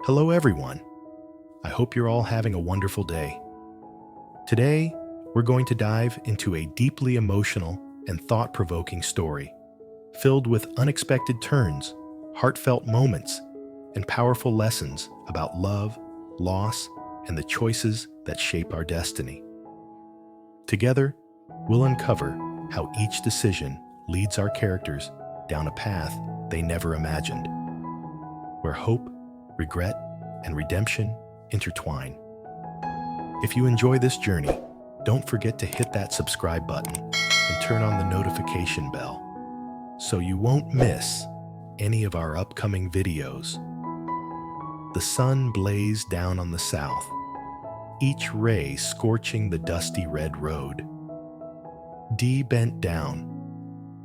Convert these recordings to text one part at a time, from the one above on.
Hello everyone. I hope you're all having a wonderful day. Today, we're going to dive into a deeply emotional and thought-provoking story, filled with unexpected turns, heartfelt moments, and powerful lessons about love, loss, and the choices that shape our destiny. Together, we'll uncover how each decision leads our characters down a path they never imagined, where hope, regret, and redemption intertwine. If you enjoy this journey, don't forget to hit that subscribe button and turn on the notification bell so you won't miss any of our upcoming videos. The sun blazed down on the south, each ray scorching the dusty red road. Dee bent down,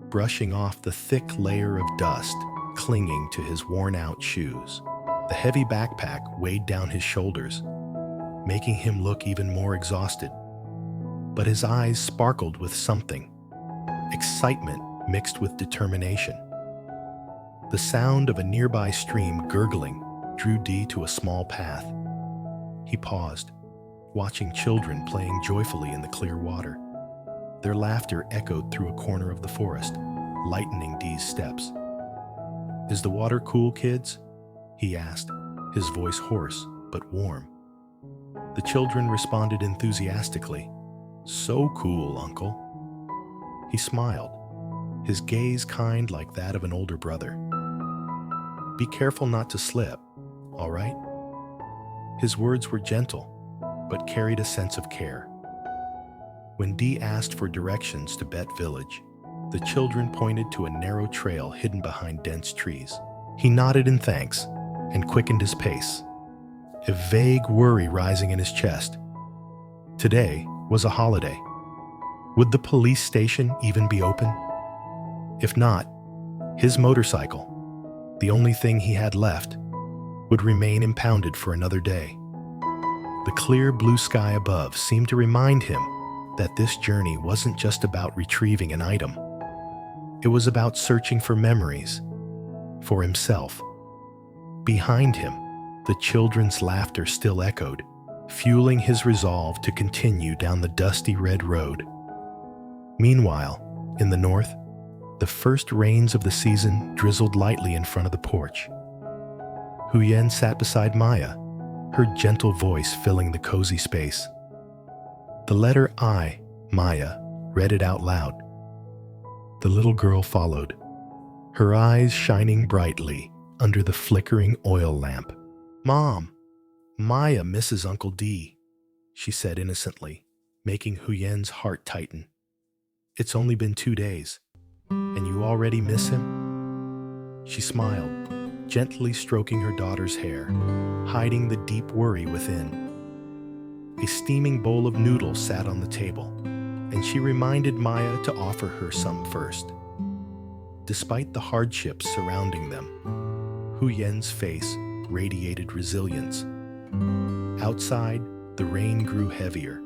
brushing off the thick layer of dust clinging to his worn-out shoes. The heavy backpack weighed down his shoulders, making him look even more exhausted. But his eyes sparkled with something, excitement mixed with determination. The sound of a nearby stream gurgling drew Dee to a small path. He paused, watching children playing joyfully in the clear water. Their laughter echoed through a corner of the forest, lightening Dee's steps. "Is the water cool, kids?" he asked, his voice hoarse but warm. The children responded enthusiastically. "So cool, Uncle." He smiled, his gaze kind like that of an older brother. "Be careful not to slip, all right?" His words were gentle, but carried a sense of care. When Dee asked for directions to Bet Village, the children pointed to a narrow trail hidden behind dense trees. He nodded in thanks and quickened his pace, a vague worry rising in his chest. Today was a holiday. Would the police station even be open? If not, his motorcycle, the only thing he had left, would remain impounded for another day. The clear blue sky above seemed to remind him that this journey wasn't just about retrieving an item. It was about searching for memories, for himself. Behind him, the children's laughter still echoed, fueling his resolve to continue down the dusty red road. Meanwhile, in the north, the first rains of the season drizzled lightly in front of the porch. Huyen sat beside Maya, her gentle voice filling the cozy space. The letter I, Maya, read it out loud. The little girl followed, her eyes shining brightly under the flickering oil lamp. "Mom, Maya misses Uncle Dee," she said innocently, making Huyen's heart tighten. "It's only been 2 days, and you already miss him?" She smiled, gently stroking her daughter's hair, hiding the deep worry within. A steaming bowl of noodles sat on the table, and she reminded Maya to offer her some first. Despite the hardships surrounding them, Huyen's face radiated resilience. Outside, the rain grew heavier.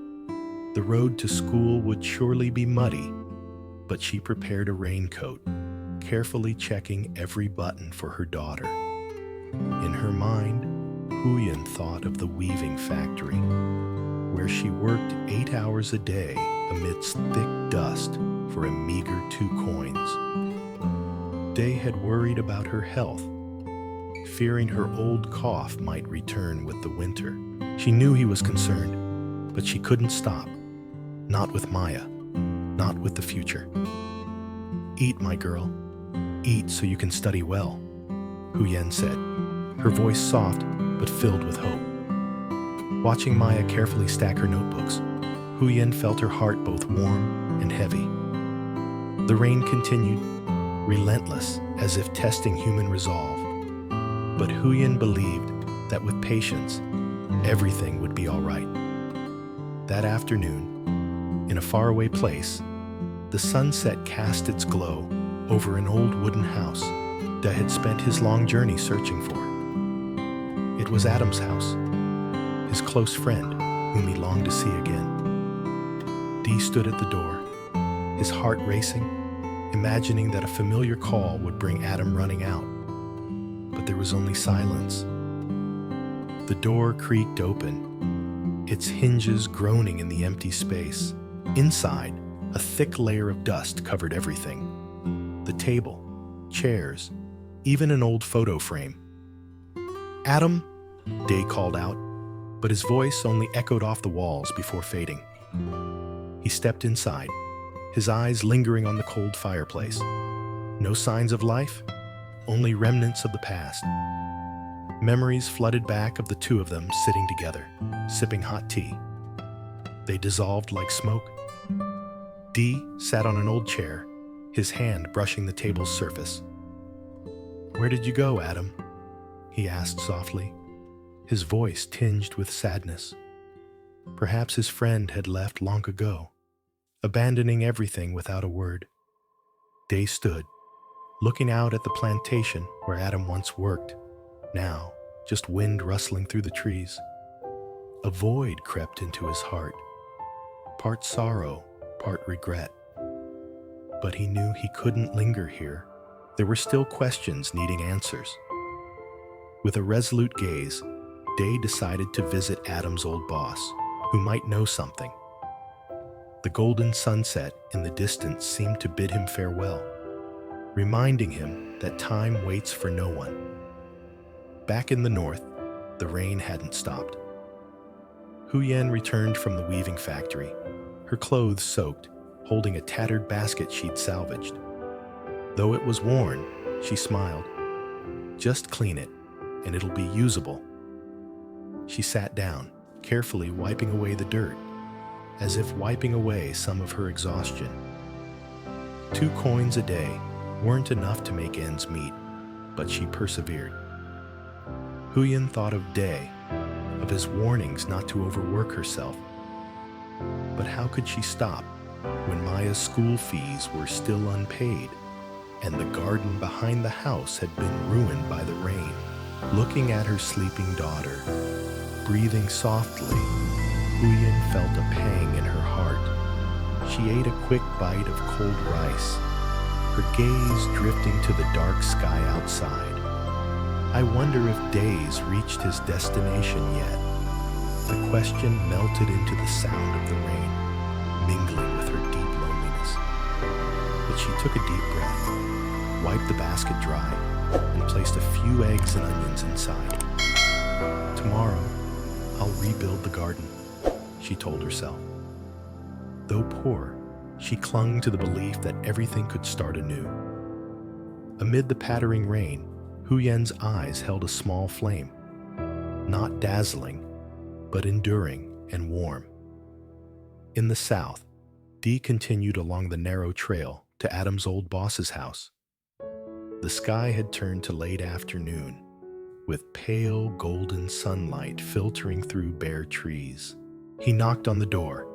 The road to school would surely be muddy, but she prepared a raincoat, carefully checking every button for her daughter. In her mind, Huyen thought of the weaving factory, where she worked 8 hours a day amidst thick dust for a meager 2 coins. Day had worried about her health, fearing her old cough might return with the winter. She knew he was concerned, but she couldn't stop. Not with Maya, not with the future. "Eat, my girl. Eat so you can study well," Huyen said, her voice soft but filled with hope. Watching Maya carefully stack her notebooks, Huyen felt her heart both warm and heavy. The rain continued, relentless, as if testing human resolve. But Huyen believed that with patience, everything would be all right. That afternoon, in a faraway place, the sunset cast its glow over an old wooden house Dieu had spent his long journey searching for. It was Adam's house, his close friend whom he longed to see again. Dee stood at the door, his heart racing, imagining that a familiar call would bring Adam running out. But there was only silence. The door creaked open, its hinges groaning in the empty space. Inside, a thick layer of dust covered everything. The table, chairs, even an old photo frame. "Adam," Day called out, but his voice only echoed off the walls before fading. He stepped inside, his eyes lingering on the cold fireplace. No signs of life, only remnants of the past. Memories flooded back of the two of them sitting together, sipping hot tea. They dissolved like smoke. Dee sat on an old chair, his hand brushing the table's surface. "Where did you go, Adam?" he asked softly, his voice tinged with sadness. Perhaps his friend had left long ago, abandoning everything without a word. Day stood, looking out at the plantation where Adam once worked, now just wind rustling through the trees. A void crept into his heart, part sorrow, part regret. But he knew he couldn't linger here. There were still questions needing answers. With a resolute gaze, Day decided to visit Adam's old boss, who might know something. The golden sunset in the distance seemed to bid him farewell, reminding him that time waits for no one. Back in the north, the rain hadn't stopped. Huyen returned from the weaving factory, her clothes soaked, holding a tattered basket she'd salvaged. Though it was worn, she smiled. "Just clean it, and it'll be usable." She sat down, carefully wiping away the dirt, as if wiping away some of her exhaustion. 2 coins a day weren't enough to make ends meet, but she persevered. Huyen thought of Day, of his warnings not to overwork herself. But how could she stop when Maya's school fees were still unpaid, and the garden behind the house had been ruined by the rain? Looking at her sleeping daughter, breathing softly, Huyen felt a pang in her heart. She ate a quick bite of cold rice, her gaze drifting to the dark sky outside. I wonder if Day's reached his destination yet. The question melted into the sound of the rain, mingling with her deep loneliness. But she took a deep breath, wiped the basket dry, and placed a few eggs and onions inside. "Tomorrow, I'll rebuild the garden," she told herself. Though poor, she clung to the belief that everything could start anew. Amid the pattering rain, Huyen's eyes held a small flame, not dazzling, but enduring and warm. In the south, Dee continued along the narrow trail to Adam's old boss's house. The sky had turned to late afternoon, with pale golden sunlight filtering through bare trees. He knocked on the door,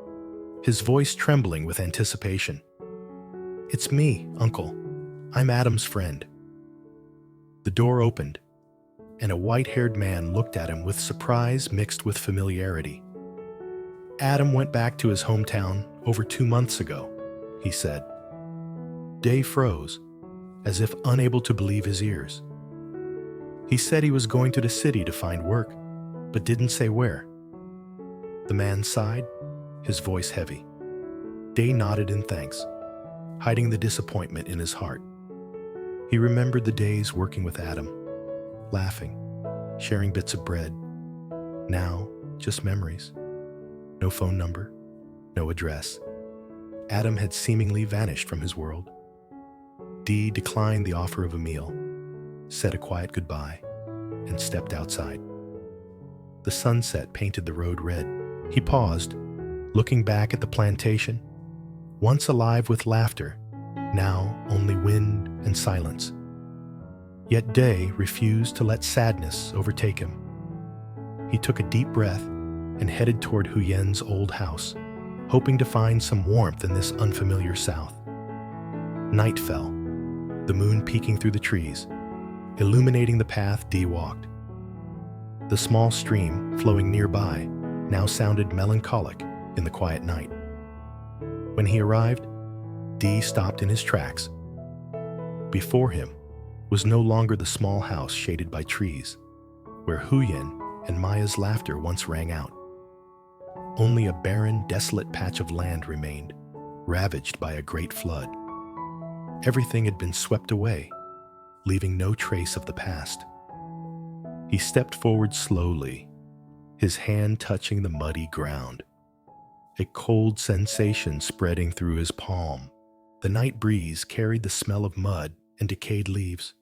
his voice trembling with anticipation. "It's me, Uncle. I'm Adam's friend." The door opened, and a white-haired man looked at him with surprise mixed with familiarity. "Adam went back to his hometown over 2 months ago," he said. Day froze, as if unable to believe his ears. "He said he was going to the city to find work, but didn't say where." The man sighed, his voice heavy. Day nodded in thanks, hiding the disappointment in his heart. He remembered the days working with Adam, laughing, sharing bits of bread. Now, just memories. No phone number, no address. Adam had seemingly vanished from his world. Dee declined the offer of a meal, said a quiet goodbye, and stepped outside. The sunset painted the road red. He paused, looking back at the plantation, once alive with laughter, now only wind and silence. Yet Day refused to let sadness overtake him. He took a deep breath and headed toward Huyen's old house, hoping to find some warmth in this unfamiliar south. Night fell, the moon peeking through the trees, illuminating the path Dee walked. The small stream flowing nearby now sounded melancholic in the quiet night. When he arrived, Dee stopped in his tracks. Before him was no longer the small house shaded by trees, where Huyen and Maya's laughter once rang out. Only a barren, desolate patch of land remained, ravaged by a great flood. Everything had been swept away, leaving no trace of the past. He stepped forward slowly, his hand touching the muddy ground. A cold sensation spreading through his palm. The night breeze carried the smell of mud and decayed leaves.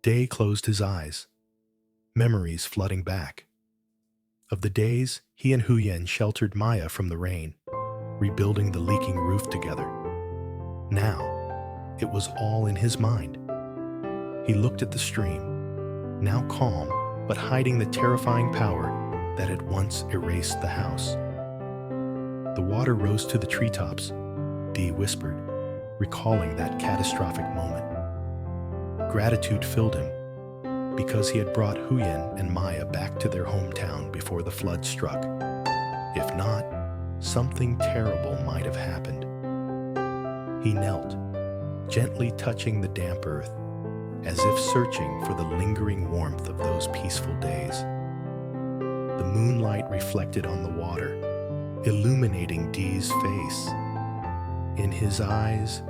Day closed his eyes, memories flooding back. Of the days he and Huyen sheltered Maya from the rain, rebuilding the leaking roof together. Now, it was all in his mind. He looked at the stream, now calm, but hiding the terrifying power that had once erased the house. The water rose to the treetops, Dee whispered, recalling that catastrophic moment. Gratitude filled him, because he had brought Huyen and Maya back to their hometown before the flood struck. If not, something terrible might have happened. He knelt, gently touching the damp earth, as if searching for the lingering warmth of those peaceful days. The moonlight reflected on the water, illuminating Dee's face. In his eyes,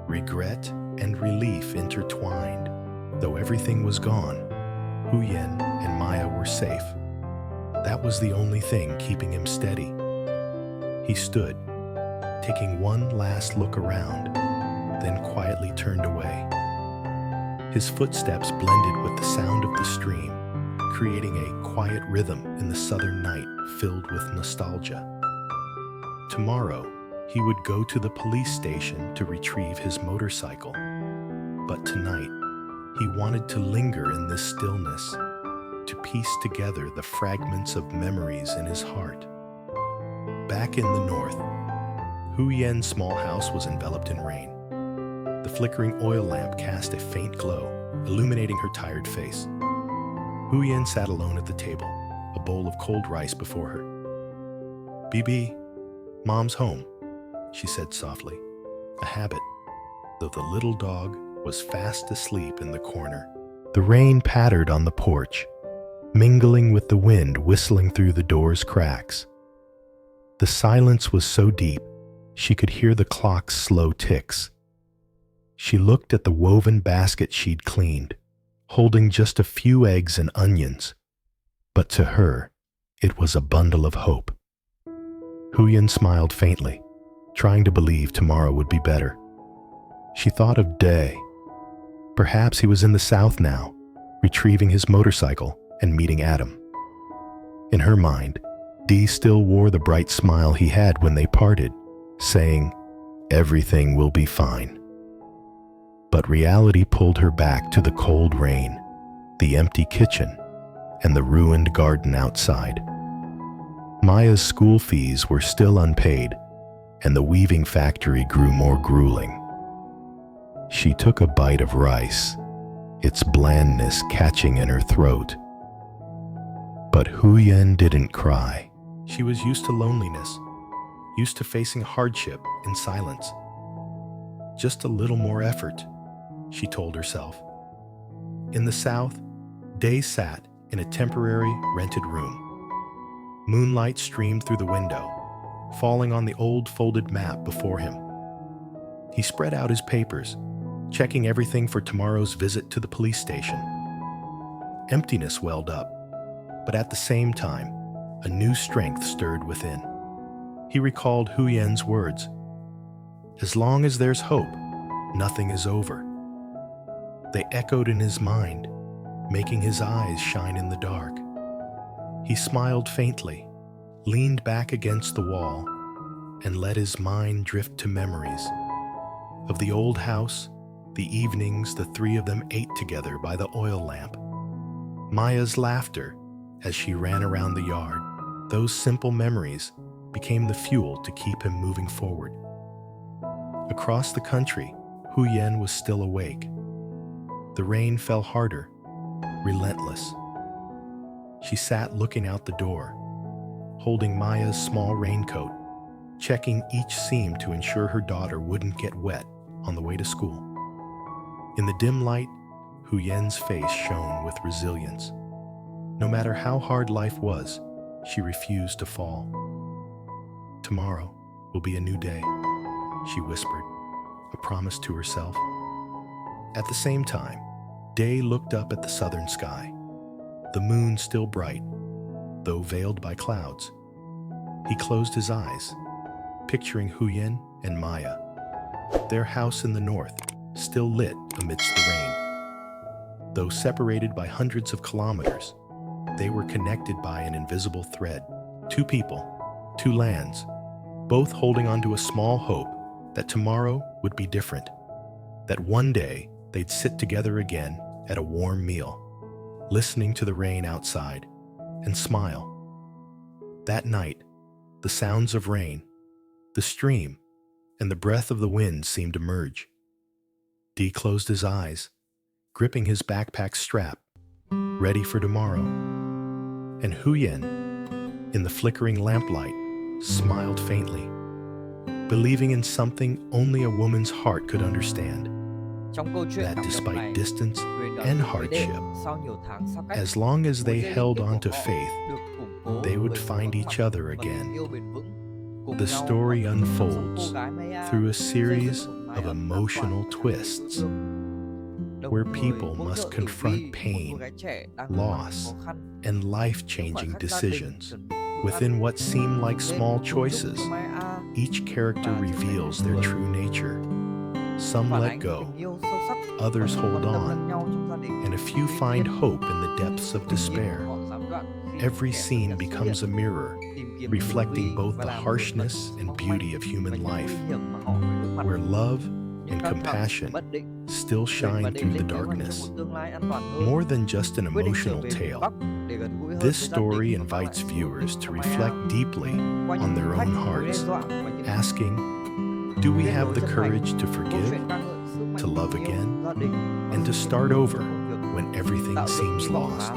regret and relief intertwined. Though everything was gone, Huyen and Maya were safe. That was the only thing keeping him steady. He stood, taking one last look around, then quietly turned away. His footsteps blended with the sound of the stream, creating a quiet rhythm in the southern night filled with nostalgia. Tomorrow, he would go to the police station to retrieve his motorcycle. But tonight, he wanted to linger in this stillness, to piece together the fragments of memories in his heart. Back in the north, Huyen's small house was enveloped in rain. The flickering oil lamp cast a faint glow, illuminating her tired face. Huyen sat alone at the table, a bowl of cold rice before her. "Bibi, Mom's home," she said softly, a habit, though the little dog was fast asleep in the corner. The rain pattered on the porch, mingling with the wind whistling through the door's cracks. The silence was so deep, she could hear the clock's slow ticks. She looked at the woven basket she'd cleaned, holding just a few eggs and onions. But to her, it was a bundle of hope. Huyen smiled faintly, trying to believe tomorrow would be better. She thought of Day. Perhaps he was in the south now, retrieving his motorcycle and meeting Adam. In her mind, Dee still wore the bright smile he had when they parted, saying, "Everything will be fine." But reality pulled her back to the cold rain, the empty kitchen, and the ruined garden outside. Maya's school fees were still unpaid, and the weaving factory grew more grueling. She took a bite of rice, its blandness catching in her throat. But Huyen didn't cry. She was used to loneliness, used to facing hardship in silence. Just a little more effort, she told herself. In the south, Day sat in a temporary rented room. Moonlight streamed through the window, falling on the old folded map before him. He spread out his papers, checking everything for tomorrow's visit to the police station. Emptiness welled up, but at the same time, a new strength stirred within. He recalled Huyen's words, "As long as there's hope, nothing is over." They echoed in his mind, making his eyes shine in the dark. He smiled faintly, leaned back against the wall, and let his mind drift to memories of the old house, the evenings the three of them ate together by the oil lamp, Maya's laughter as she ran around the yard. Those simple memories became the fuel to keep him moving forward. Across the country, Huyen was still awake. The rain fell harder, relentless. She sat looking out the door, holding Maya's small raincoat, checking each seam to ensure her daughter wouldn't get wet on the way to school. In the dim light, Huyen's face shone with resilience. No matter how hard life was, she refused to fall. Tomorrow will be a new day, she whispered, a promise to herself. At the same time, Day looked up at the southern sky, the moon still bright, though veiled by clouds. He closed his eyes, picturing Huyen and Maya, their house in the north, still lit amidst the rain. Though separated by hundreds of kilometers, they were connected by an invisible thread. Two people, two lands, both holding on to a small hope that tomorrow would be different, that one day they'd sit together again at a warm meal, listening to the rain outside, and smile. That night, the sounds of rain, the stream, and the breath of the wind seemed to merge. Dee closed his eyes, gripping his backpack strap, ready for tomorrow. And Huyen, in the flickering lamplight, smiled faintly, believing in something only a woman's heart could understand. That despite distance and hardship, as long as they held on to faith, they would find each other again. The story unfolds through a series of emotional twists, where people must confront pain, loss, and life-changing decisions. Within what seem like small choices, each character reveals their true nature. Some let go, others hold on, and a few find hope in the depths of despair. Every scene becomes a mirror, reflecting both the harshness and beauty of human life, where love and compassion still shine through the darkness. More than just an emotional tale, this story invites viewers to reflect deeply on their own hearts, asking, do we have the courage to forgive, to love again, and to start over when everything seems lost?